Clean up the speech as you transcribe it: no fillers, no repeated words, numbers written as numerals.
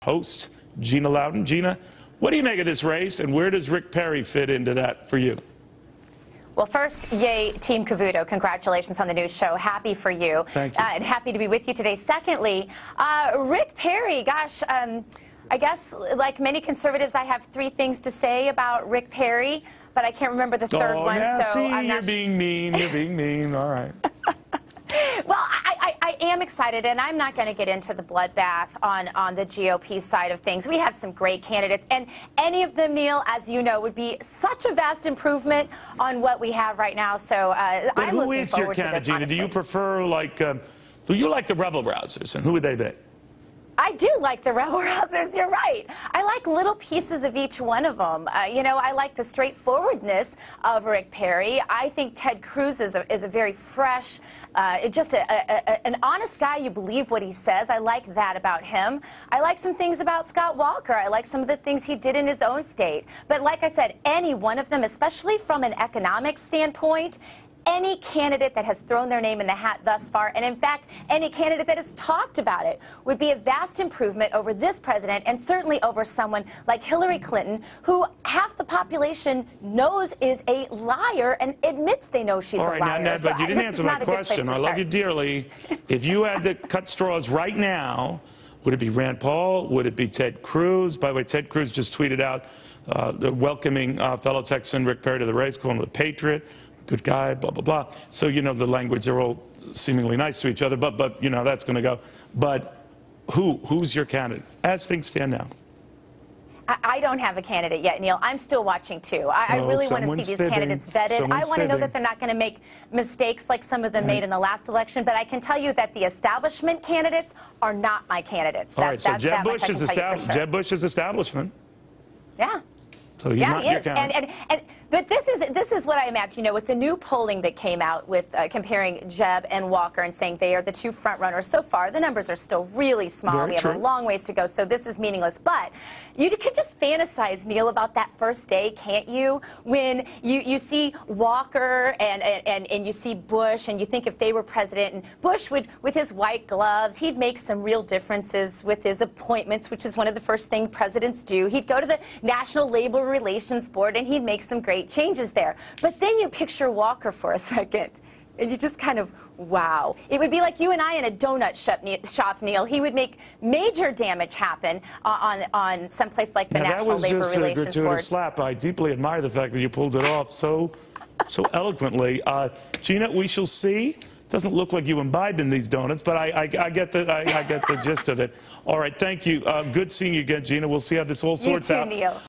host, Gina Loudon. Gina, what do you make of this race, and where does Rick Perry fit into that for you? Well, first, yay, Team Cavuto. Congratulations on the new show. Happy for you. Thank you. And happy to be with you today. Secondly, Rick Perry, gosh, I guess like many conservatives, I have three things to say about Rick Perry, but I can't remember the third one. Yeah, so see, I'm you're not being mean. You're being mean. All right. Well, I am excited, and I'm not going to get into the bloodbath on the GOP side of things. We have some great candidates, and any of them, Neil, as you know, would be such a vast improvement on what we have right now. So I'm looking forward to this, Who is your candidate, Gina? Do you prefer, like, do you like the rebel rousers, and who would they be? I do like the rebel rousers, you're right. I like little pieces of each one of them. You know, I like the straightforwardness of Rick Perry. I think Ted Cruz is a very fresh, just an honest guy. You believe what he says. I like that about him. I like some things about Scott Walker. I like some of the things he did in his own state. But like I said, any one of them, especially from an economic standpoint, any candidate that has thrown their name in the hat thus far, and in fact, any candidate that has talked about it, would be a vast improvement over this president, and certainly over someone like Hillary Clinton, who half the population knows is a liar and admits they know she's a liar. All right, now, but you didn't answer my question. I love you dearly. If you had to cut straws right now, would it be Rand Paul? Would it be Ted Cruz? By the way, Ted Cruz just tweeted out welcoming fellow Texan Rick Perry to the race, calling him a patriot. Good guy, blah, blah, blah. So, you know, the language, they're all seemingly nice to each other, but you know, that's going to go. But who's your candidate as things stand now? I don't have a candidate yet, Neil. I'm still watching, too. I really want to see these candidates vetted. I want to know that they're not going to make mistakes like some of them made in the last election. But I can tell you that the establishment candidates are not my candidates. All right, so Jeb Bush is Jeb Bush is establishment. Yeah. So he's not your candidate. But this is what I imagine, you know, with the new polling that came out with comparing Jeb and Walker and saying they are the two front runners. So far, the numbers are still really small. We have a long ways to go, so this is meaningless. But you could just fantasize, Neil, about that first day, can't you? When you see Walker and you see Bush, and you think if they were president, and Bush would, with his white gloves, he'd make some real differences with his appointments, which is one of the first things presidents do. He'd go to the National Labor Relations Board, and he'd make some great changes there. But then you picture Walker for a second, and you just kind of, wow. It would be like you and I in a donut shop, Neil. He would make major damage happen on someplace like the National Labor Relations Board. That was just a gratuitous slap. I deeply admire the fact that you pulled it off so eloquently. Gina, we shall see. Doesn't look like you imbibed in these donuts, but I get the gist of it. All right, thank you. Good seeing you again, Gina. We'll see how this all sorts out. You too, Neil.